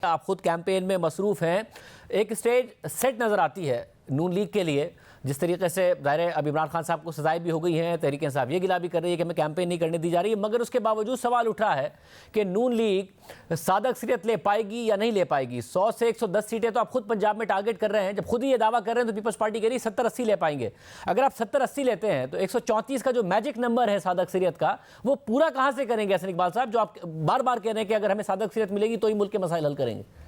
आप खुद कैंपेन में मसरूफ़ हैं, एक स्टेज सेट नज़र आती है नून लीग के लिए, जिस तरीके से ज़ाहिर है अब इमरान खान साहब को सजाएं भी हो गई हैं, तहरीक इंसाफ ये गिला भी कर रही है कि हमें कैंपेन नहीं करने दी जा रही है, मगर उसके बावजूद सवाल उठ रहा है कि नून लीग सादा अक्सरियत ले पाएगी या नहीं ले पाएगी। 100 से 110 सीटें तो आप खुद पंजाब में टारगेट कर रहे हैं, जब खुद ही ये दावा कर रहे हैं तो पीपल्स पार्टी कह रही है 70-80 ले पाएंगे। अगर आप 70-80 लेते हैं तो 134 का जो मैजिक नंबर है सादा अक्सरियत का, वो पूरा कहाँ से करेंगे हसन इकबाल साहब, जो आप बार बार कह रहे हैं कि अगर हमें सादा अक्सरियत मिलेगी तो ही मुल्क के मसाइल हल करेंगे।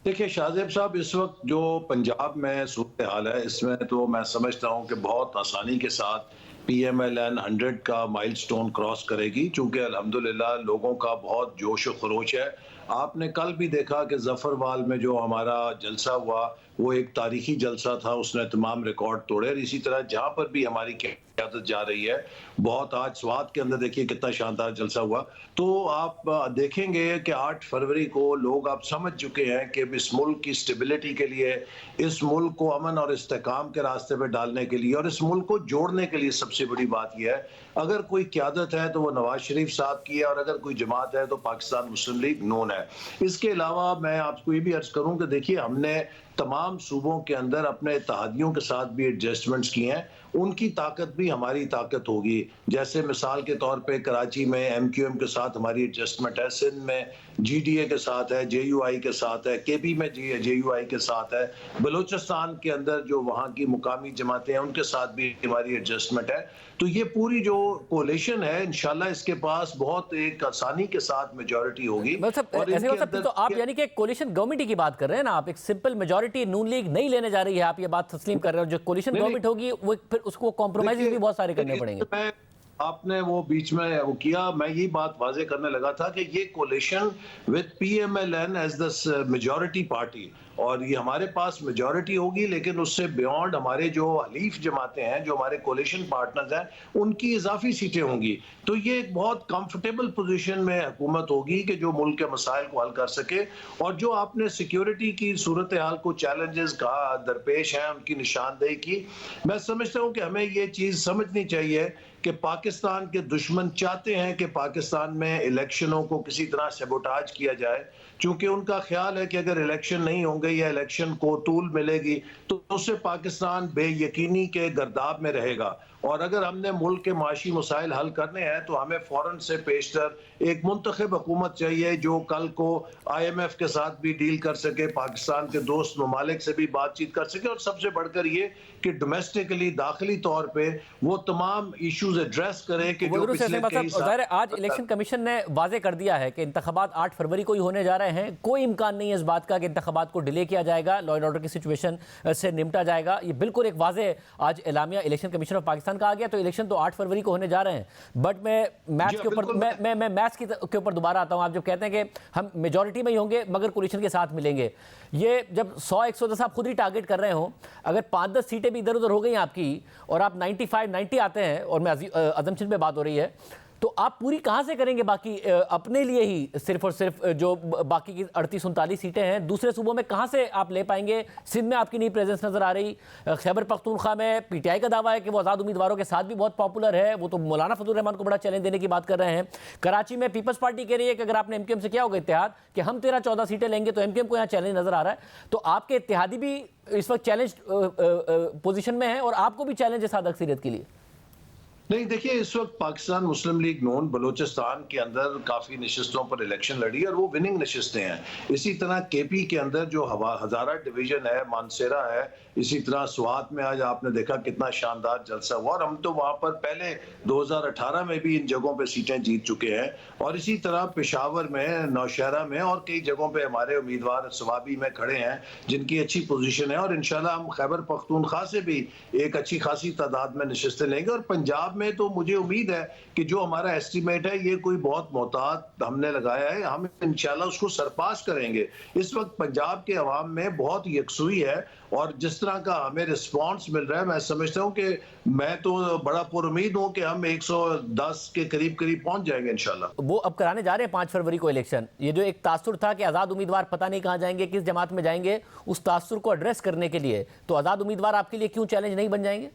देखिए शाहजेब साहब, इस वक्त जो पंजाब में सूरत हाल है, इसमें तो मैं समझता हूँ कि बहुत आसानी के साथ PMLN 100 का माइलस्टोन क्रॉस करेगी, चूंकि अल्हम्दुलिल्लाह लोगों का बहुत जोश व खरोश है। आपने कल भी देखा कि जफरवाल में जो हमारा जलसा हुआ वो एक तारीखी जलसा था, उसने तमाम रिकॉर्ड तोड़े। और इसी तरह जहाँ पर भी हमारी क़यादत जा रही है, बहुत आज स्वात के अंदर देखिए कितना शानदार जलसा हुआ। तो आप देखेंगे कि 8 फरवरी को लोग आप समझ चुके हैं कि इस मुल्क की स्टेबिलिटी के लिए, इस मुल्क को अमन और इस्तेकाम के रास्ते पर डालने के लिए और इस मुल्क को जोड़ने के लिए सबसे बड़ी बात यह है, अगर कोई क़यादत है तो वो नवाज शरीफ साहब की है, और अगर कोई जमात है तो पाकिस्तान मुस्लिम लीग नून है। इसके अलावा मैं आपको ये भी अर्ज करूं कि देखिए हमने तमाम सूबों के अंदर अपने इत्तेहादियों के साथ भी एडजस्टमेंट्स किए हैं, उनकी ताकत भी हमारी ताकत होगी। जैसे मिसाल के तौर पे कराची में MQM के साथ हमारी एडजस्टमेंट है, सिंध में GDA के साथ है, JUI के साथ है, KP में JUI के साथ है, बलूचिस्तान के अंदर जो वहाँ की मुकामी जमातें हैं उनके साथ भी हमारी एडजस्टमेंट है। तो ये पूरी जो कोलिशन है, इंशाल्लाह इसके पास बहुत एक आसानी के साथ मेजॉरिटी होगी। और ऐसे तो आप यानी कि कोलिशन गवर्नमेंट की बात कर रहे हैं ना, आप एक सिंपल मेजॉरिटी नून लीग नहीं लेने जा रही है, आप ये बात तस्लीम कर रहे हो। जो कोलिशन गवर्नमेंट होगी वो फिर उसको कॉम्प्रोमाइज भी बहुत सारे करने पड़ेंगे। आपने वो बीच में वो किया, मैं ये बात वाजे करने लगा था कि ये coalition with PMLN as the majority party, और ये हमारे पास मेजॉरिटी होगी, लेकिन उससे बियॉन्ड हमारे जो हलीफ जमातें हैं, जो हमारे कोलिशन पार्टनर्स हैं, उनकी इजाफी सीटें होंगी। तो ये एक बहुत कंफर्टेबल पोजीशन में हुकूमत होगी कि जो मुल्क के मसाइल को हल कर सके। और जो आपने सिक्योरिटी की सूरत हाल को चैलेंजेस का दरपेश हैं, उनकी निशानदेही की, मैं समझता हूँ कि हमें ये चीज़ समझनी चाहिए कि पाकिस्तान के दुश्मन चाहते हैं कि पाकिस्तान में इलेक्शनों को किसी तरह सेबोटाज किया जाए, क्योंकि उनका ख्याल है कि अगर इलेक्शन नहीं होंगे या इलेक्शन को तूल मिलेगी तो उससे पाकिस्तान बेयकीनी के गर्दाब में रहेगा। और अगर हमने मुल्क के माशी मसाइल हल करने हैं तो हमें फ़ौरन से पेशतर एक मुंतखब हुकूमत चाहिए जो कल को IMF के साथ भी डील कर सके, पाकिस्तान के दोस्त ममालिक से भी बातचीत कर सके, और सबसे बढ़कर ये कि डोमेस्टिकली दाखिली तौर पे वो तमाम इश्यूज एड्रेस करे कि जो पिछले कई साल। आज इलेक्शन कमीशन ने वाजे कर दिया है कि इंतखाबात 8 फरवरी को ही होने जा रहे हैं। कोई इम्कान नहीं है इस बात का कि इंतखाबात को डिले किया जाएगा, लॉ एंड ऑर्डर की सिचुएशन से निपटा जाएगा। ये बिल्कुल एक वाजे आज एलामिया इलेक्शन कमीशन ऑफ पाकिस्तान का आ गया। तो इलेक्शन तो 8 फरवरी को होने जा रहे हैं। बट मैं मैथ्स के ऊपर मैं मैथ्स के ऊपर दोबारा आता हूं। आप जब कहते हैं कि हम मेजॉरिटी में ही होंगे मगर कोलिशन के साथ मिलेंगे, ये जब 100-110 आप खुद ही टारगेट कर रहे हो, अगर 5-10 सीटें भी इधर उधर हो गई आपकी और आप 95-90 आते हैं, और मैं अजम्पशन पे बात हो रही है, तो आप पूरी कहां से करेंगे बाकी अपने लिए ही सिर्फ और सिर्फ जो बाकी की 38-39 सीटें हैं दूसरे सूबों में कहां से आप ले पाएंगे? सिंध में आपकी नहीं प्रेजेंस नजर आ रही, खैबर पख्तूनख्वा में PTI का दावा है कि वो आज़ाद उम्मीदवारों के साथ भी बहुत पॉपुलर है, वो तो मौलाना फजल रहमान को बड़ा चैलेंज देने की बात कर रहे हैं। कराची में पीपल्स पार्टी कह रही है कि अगर आपने MQM से किया होगा इत्तेहाद कि हम 13-14 सीटें लेंगे, तो MQM को यहाँ चैलेंज नजर आ रहा है। तो आपके इत्तेहादी भी इस वक्त चैलेंज पोजिशन में है और आपको भी चैलेंज है सादा अक्सरियत के लिए। नहीं, देखिए इस वक्त पाकिस्तान मुस्लिम लीग नून बलूचिस्तान के अंदर काफ़ी नशिस्तों पर इलेक्शन लड़ी और वो विनिंग नशिस्तें हैं। इसी तरह KP के अंदर जो हज़ारा डिवीज़न है, मानसेरा है, इसी तरह स्वात में आज आपने देखा कितना शानदार जलसा हुआ, और हम तो वहाँ पर पहले 2018 में भी इन जगहों पर सीटें जीत चुके हैं। और इसी तरह पेशावर में, नौशहरा में और कई जगहों पर हमारे उम्मीदवार सवाबी में खड़े हैं जिनकी अच्छी पोजीशन है। और इंशाल्लाह हम खैबर पख्तूनख्वा से भी एक अच्छी खासी तादाद में नशिस्तें लेंगे। और पंजाब में तो मुझे उम्मीद है कि जो हमारा एस्टीमेट है ये कोई बहुत मोहतात हमने लगाया है, हम इंशाल्लाह उसको सरपास करेंगे। इस वक्त पंजाब के अवाम में बहुत यकसुई है और जिस तरह का हमें रिस्पांस मिल रहा है, मैं समझता हूं कि मैं तो बड़ा पुरुमीद हूं कि हम 110 के करीब करीब पहुंच जाएंगे इंशाल्लाह। वो अब कराने जा रहे हैं 5 फरवरी को इलेक्शन। ये जो एक तासुर था कि आज़ाद उम्मीदवार पता नहीं कहां जाएंगे, किस जमात में जाएंगे, उस तासुर को एड्रेस करने के लिए तो आज़ाद उम्मीदवार आपके लिए क्यों चैलेंज नहीं बन जाएंगे?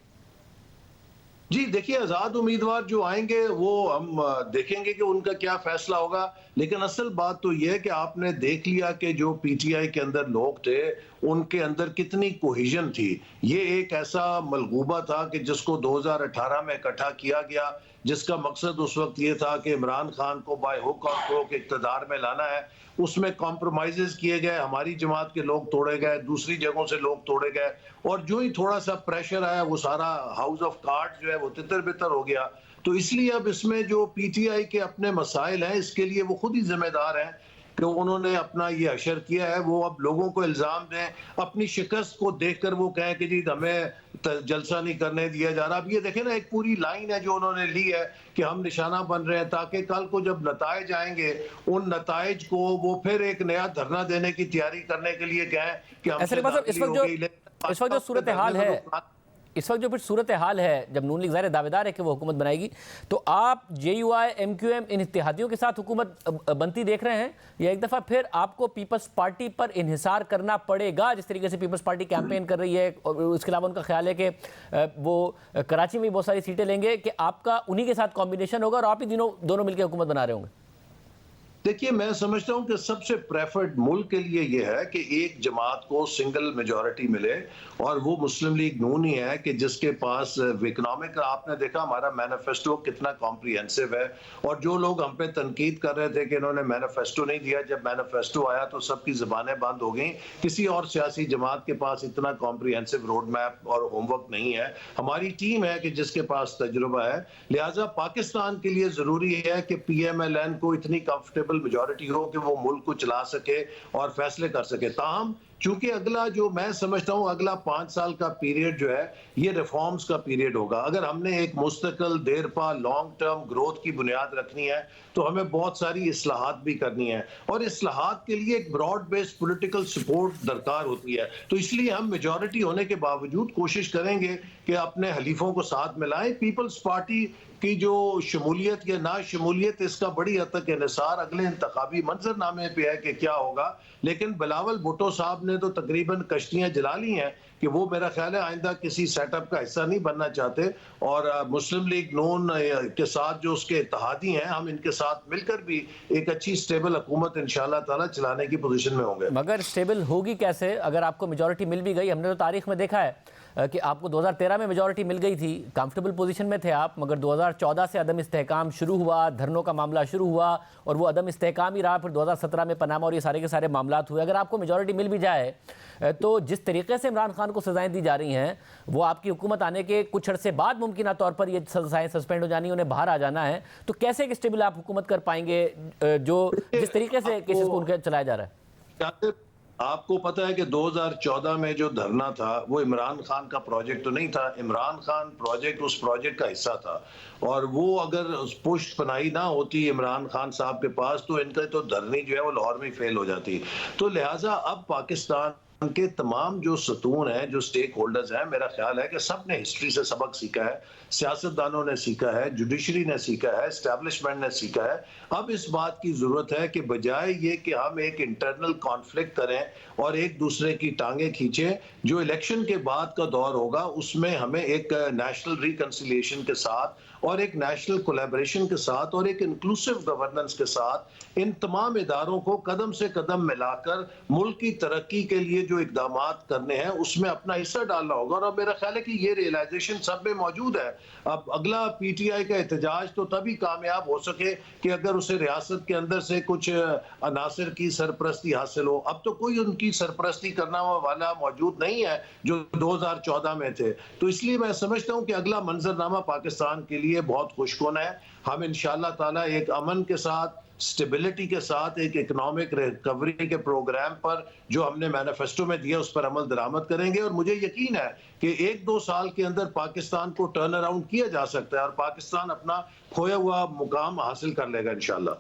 जी, देखिए आज़ाद उम्मीदवार जो आएँगे वो हम देखेंगे कि उनका क्या फ़ैसला होगा। लेकिन असल बात तो ये है कि आपने देख लिया कि जो पीटीआई के अंदर लोग थे, उनके अंदर कितनी कोहेज़न थी। ये एक ऐसा मलगूबा था कि जिसको 2018 में इकट्ठा किया गया, जिसका मकसद उस वक़्त ये था कि इमरान खान को बाय हुक और क्रोक इक़्तिदार में लाना है। उसमें कॉम्प्रोमाइज़ेज़ किए गए, हमारी जमात के लोग तोड़े गए, दूसरी जगहों से लोग तोड़े गए और जो ही थोड़ा-सा प्रेशर आया, वो सारा हाउस ऑफ कार्ड्स जो है वो तितर-बितर हो गया। तो इसलिए अब इसमें जो पीटीआई के अपने मसाइल हैं, इसके लिए वो खुद ही ज़िम्मेदार हैं कि उन्होंने अपना ये हशर किया है। वो अब लोगों को इल्ज़ाम दें, अपनी शिकस्त को देखकर वो कहें कि जी हमें जलसा नहीं करने दिया जा रहा। अब ये देखें ना, एक पूरी लाइन है जो उन्होंने ली है कि हम निशाना बन रहे हैं, ताकि कल को जब नताइज आएंगे, उन नताइज को वो फिर एक नया धरना देने की तैयारी करने के लिए कहें कि ऐसे हमसे मतलब इस वक्त जो सूरत हाल है, इस वक्त जो फिर सूरत हाल है, जब नून लीग ज़ाहिर दावेदार है कि वो हुकूमत बनाएगी, तो आप JUI MQM इन इत्तेहादियों के साथ हुकूमत बनती देख रहे हैं, या एक दफ़ा फिर आपको पीपल्स पार्टी पर इन्हिसार करना पड़ेगा, जिस तरीके से पीपल्स पार्टी कैंपेन कर रही है, और उसके अलावा उनका ख्याल है कि वो कराची में बहुत सारी सीटें लेंगे, कि आपका उन्हीं के साथ कॉम्बिनेशन होगा और आप ही दोनों मिलकर हुकूमत बना रहे होंगे? देखिए, मैं समझता हूं कि सबसे प्रेफर्ड मुल्क के लिए यह है कि एक जमात को सिंगल मेजॉरिटी मिले, और वो मुस्लिम लीग नून ही है कि जिसके पास इकोनॉमिक, आपने देखा हमारा मैनिफेस्टो कितना कॉम्प्रिहेंसिव है। और जो लोग हम पे तनकीद कर रहे थे कि इन्होंने मैनिफेस्टो नहीं दिया, जब मैनिफेस्टो आया तो सबकी ज़बानें बंद हो गई। किसी और सियासी जमात के पास इतना कॉम्प्रिहेंसिव रोड मैप और होमवर्क नहीं है। हमारी टीम है कि जिसके पास तजुर्बा है। लिहाजा पाकिस्तान के लिए ज़रूरी है कि PMLN को इतनी कंफर्टेबल मेजॉरिटी हो कि वो मुल्क को चला सके और फैसले कर सके। ताहम चूंकि अगला, जो मैं समझता हूं अगला 5 साल का पीरियड जो है, ये रिफॉर्म्स का पीरियड होगा। अगर हमने एक मुस्तकिल देरपा लॉन्ग टर्म ग्रोथ की बुनियाद रखनी है, तो हमें बहुत सारी इस्लाहात भी करनी है, और इस्लाहात के लिए एक ब्रॉड बेस्ड पॉलिटिकल सपोर्ट दरकार होती है। तो इसलिए हम मेजॉरिटी होने के बावजूद कोशिश करेंगे कि अपने हलीफों को साथ मिलाएं। पीपल्स पार्टी की जो शमूलियत या ना शमूलियत, इसका बड़ी हद तक इंहिसार अगले इंतखाबी मंजरनामे पे है कि क्या होगा। लेकिन बिलावल भुट्टो साहब ने तो तकरीबन कश्तियां जला ली हैं कि वो, मेरा ख्याल है, आइंदा किसी सेटअप का हिस्सा नहीं बनना चाहते। और मुस्लिम लीग नून के साथ जो उसके इत्तेहादी हैं, हम इनके साथ मिलकर भी एक अच्छी स्टेबल हुकूमत इंशाअल्लाह ताला चलाने की पोजीशन में होंगे। मगर स्टेबल होगी कैसे अगर आपको मेजॉरिटी मिल भी गई? हमने तो तारीख में देखा है कि आपको 2013 में मेजॉरिटी मिल गई थी, कंफर्टेबल पोजीशन में थे आप, मगर 2014 से अदम इस्तेहकाम शुरू हुआ, धरनों का मामला शुरू हुआ, और वो अदम इस्तेहकाम ही रहा। फिर 2017 में पनामा और ये सारे के सारे मामलात हुए। अगर आपको मेजॉरिटी मिल भी जाए, तो जिस तरीके से इमरान खान को सजाएं दी जा रही हैं, वो आपकी हुकूमत आने के कुछ अरसे बाद मुमकिन तौर पर ये सजाएं सस्पेंड हो जानी, उन्हें बाहर आ जाना है, तो कैसे एक स्टेबल आप हुकूमत कर पाएंगे जो जिस तरीके से केसेस को उनके चलाया जा रहा है? आपको पता है कि 2014 में जो धरना था, वो इमरान खान का प्रोजेक्ट तो नहीं था। इमरान खान प्रोजेक्ट उस प्रोजेक्ट का हिस्सा था, और वो अगर उस पुष्ट पनाही ना होती इमरान खान साहब के पास, तो इनका तो धरनी जो है वो लाहौर में फेल हो जाती। तो लिहाजा अब पाकिस्तान के तमाम जो सतून हैं, जो स्टेक होल्डर्स हैं, मेरा ख्याल है कि सब ने हिस्ट्री से सबक सीखा है। सियासतदानों ने सीखा है, जुडिशरी ने सीखा है, एस्टैब्लिशमेंट ने सीखा है। अब इस बात की जरूरत है कि बजाय ये कि हम एक इंटरनल कॉन्फ्लिक्ट करें और एक दूसरे की टांगे खींचें, जो इलेक्शन के बाद का दौर होगा, उसमें हमें एक नेशनल रिकंसिलिएशन के साथ और एक नेशनल कोलैबोरेशन के साथ और एक इंक्लूसिव गवर्नेंस के साथ इन तमाम इदारों को कदम से कदम मिलाकर मुल्क की तरक्की के लिए जो इकदाम करने हैं, उसमें अपना हिस्सा डालना होगा। और अब मेरा ख्याल है कि ये रियलाइजेशन सब में मौजूद है। अब अगला PTI का एहतजाज तो तभी कामयाब हो सके कि अगर उसे रियासत के अंदर से कुछ अनासर की सरपरस्ती हासिल हो। अब तो कोई उनकी सरपरस्ती करना वाला मौजूद नहीं है जो 2014 में थे। तो इसलिए मैं समझता हूं कि अगला मंजरनामा पाकिस्तान के लिए बहुत खुशकुन है। हम इंशाअल्लाह ताला एक अमन के साथ, स्टेबिलिटी के साथ, एक इकोनॉमिक रिकवरी के प्रोग्राम पर जो हमने मैनिफेस्टो में दिया, उस पर अमल दरामद करेंगे। और मुझे यकीन है कि 1-2 साल के अंदर पाकिस्तान को टर्न अराउंड किया जा सकता है और पाकिस्तान अपना खोया हुआ मुकाम हासिल कर लेगा इंशाअल्लाह।